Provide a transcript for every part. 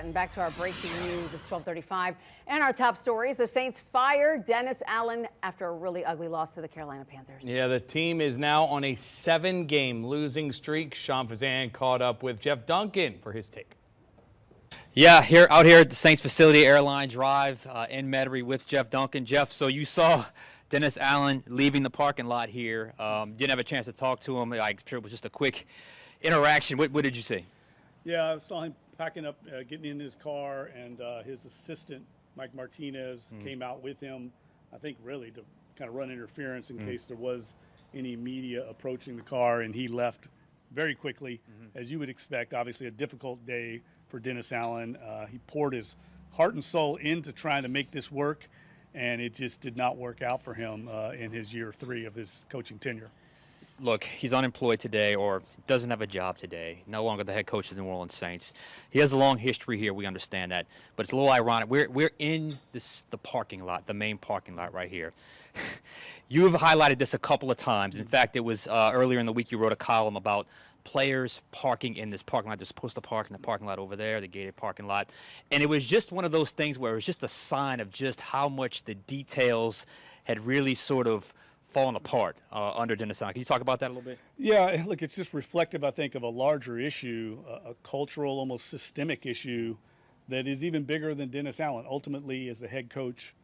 And back to our breaking news. It's 12:35. And our top stories. The Saints fired Dennis Allen after a really ugly loss to the Carolina Panthers. Yeah, the team is now on a 7-game losing streak. Sean Fazan caught up with Jeff Duncan for his take. Yeah, out here at the Saints facility, Airline Drive in Metairie with Jeff Duncan. Jeff, so you saw Dennis Allen leaving the parking lot here. Didn't have a chance to talk to him. I'm sure it was just a quick interaction. What did you see? Yeah, I saw him packing up, getting in his car, and his assistant, Mike Martinez, came out with him, I think really to kind of run interference in case there was any media approaching the car, and he left very quickly, as you would expect. Obviously a difficult day for Dennis Allen. He poured his heart and soul into trying to make this work, and it just did not work out for him in his year 3 of his coaching tenure. Look, he's unemployed today or doesn't have a job today, no longer the head coach of the New Orleans Saints. He has a long history here, we understand that, but it's a little ironic. We're in the parking lot, the main parking lot right here. You've highlighted this a couple of times. In fact, it was earlier in the week you wrote a column about players parking in this parking lot. They're supposed to park in the parking lot over there, the gated parking lot. And it was just one of those things where it was just a sign of just how much the details had really sort of fallen apart under Dennis Allen. Can you talk about that a little bit? Yeah, look, it's just reflective, I think, of a larger issue, a cultural, almost systemic issue that is even bigger than Dennis Allen. Ultimately, as the head coach,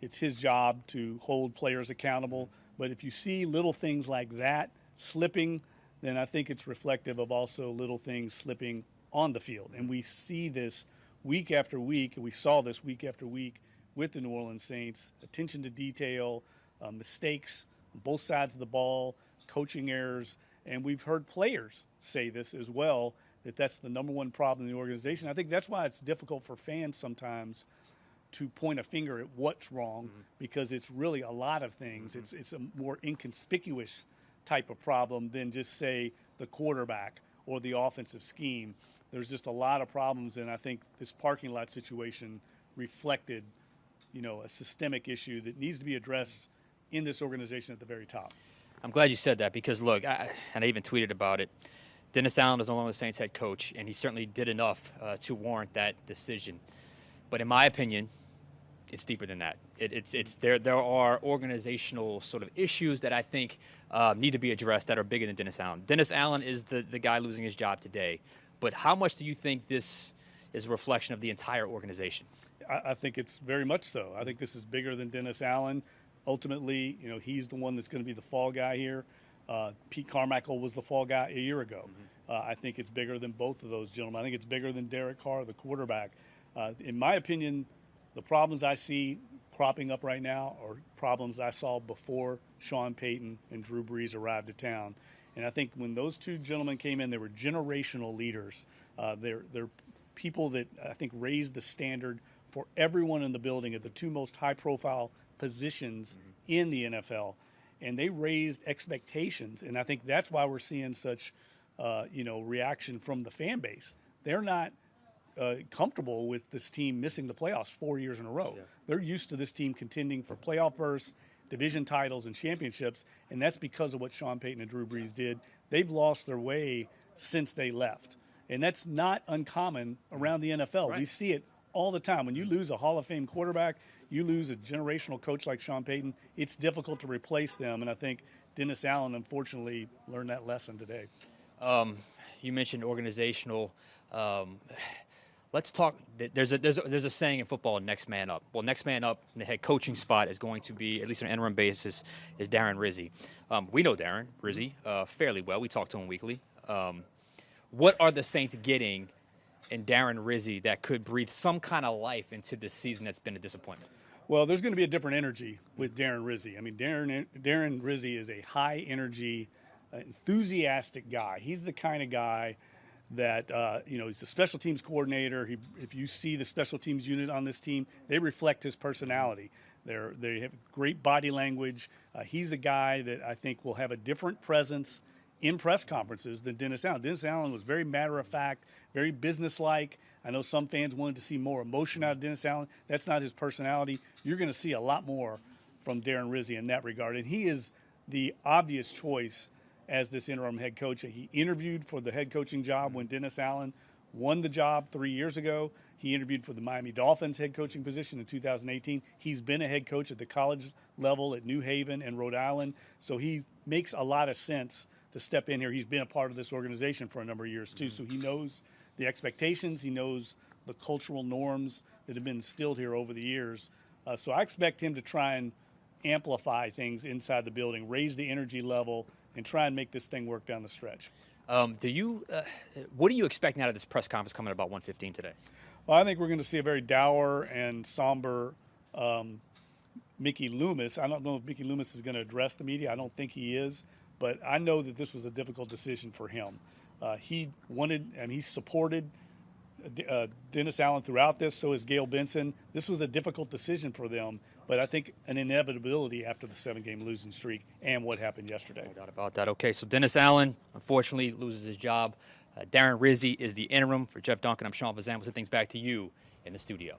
it's his job to hold players accountable. But if you see little things like that slipping, then I think it's reflective of also little things slipping on the field. And we see this week after week, and we saw this week after week with the New Orleans Saints, attention to detail, mistakes on both sides of the ball, coaching errors, and we've heard players say this as well, that that's the number one problem in the organization. I think that's why it's difficult for fans sometimes to point a finger at what's wrong, because it's really a lot of things. It's a more inconspicuous type of problem than just, say, the quarterback or the offensive scheme. There's just a lot of problems, and I think this parking lot situation reflected, a systemic issue that needs to be addressed in this organization at the very top. I'm glad you said that because, look, and I even tweeted about it, Dennis Allen is no longer the Saints head coach, and he certainly did enough to warrant that decision. But in my opinion, it's deeper than that. There are organizational sort of issues that I think need to be addressed that are bigger than Dennis Allen. Dennis Allen is the guy losing his job today. But how much do you think this is a reflection of the entire organization? I think it's very much so. I think this is bigger than Dennis Allen. Ultimately, he's the one that's going to be the fall guy here. Pete Carmichael was the fall guy a year ago. I think it's bigger than both of those gentlemen. I think it's bigger than Derek Carr, the quarterback. In my opinion, the problems I see cropping up right now are problems I saw before Sean Payton and Drew Brees arrived to town. And I think when those two gentlemen came in, they were generational leaders. They're people that I think raised the standard for everyone in the building at the two most high-profile positions in the NFL. And they raised expectations, and I think that's why we're seeing such, reaction from the fan base. They're not comfortable with this team missing the playoffs 4 years in a row. Yeah. They're used to this team contending for playoff berths, division titles, and championships, and that's because of what Sean Payton and Drew Brees did. They've lost their way since they left, and that's not uncommon around the NFL. Right. We see it all the time. When you lose a Hall of Fame quarterback, you lose a generational coach like Sean Payton, it's difficult to replace them, and I think Dennis Allen, unfortunately, learned that lesson today. You mentioned organizational. Let's talk. There's a saying in football: "Next man up." Well, next man up in the head coaching spot is going to be, at least on an interim basis, is Darren Rizzi. We know Darren Rizzi fairly well. We talk to him weekly. What are the Saints getting in Darren Rizzi that could breathe some kind of life into this season that's been a disappointment? Well, there's going to be a different energy with Darren Rizzi. I mean, Darren Rizzi is a high-energy, enthusiastic guy. He's the kind of guy that, he's the special teams coordinator. If you see the special teams unit on this team, they reflect his personality. They have great body language. He's a guy that I think will have a different presence in press conferences than Dennis Allen. Dennis Allen was very matter-of-fact, very businesslike. I know some fans wanted to see more emotion out of Dennis Allen. That's not his personality. You're going to see a lot more from Darren Rizzi in that regard. And he is the obvious choice as this interim head coach. He interviewed for the head coaching job when Dennis Allen won the job 3 years ago. He interviewed for the Miami Dolphins head coaching position in 2018. He's been a head coach at the college level at New Haven and Rhode Island, so he makes a lot of sense to step in here. He's been a part of this organization for a number of years too, so he knows the expectations, he knows the cultural norms that have been instilled here over the years. So I expect him to try and amplify things inside the building, raise the energy level, and try and make this thing work down the stretch. What do you expect out of this press conference coming at about 1:15 today? Well, I think we're going to see a very dour and somber Mickey Loomis. I don't know if Mickey Loomis is going to address the media. I don't think he is, but I know that this was a difficult decision for him. He wanted and he supported Dennis Allen throughout this, so is Gail Benson. This was a difficult decision for them, but I think an inevitability after the 7-game losing streak and what happened yesterday. No doubt about that. Okay, so Dennis Allen, unfortunately, loses his job. Darren Rizzi is the interim for Jeff Duncan. I'm Sean Vazan. We'll send things back to you in the studio.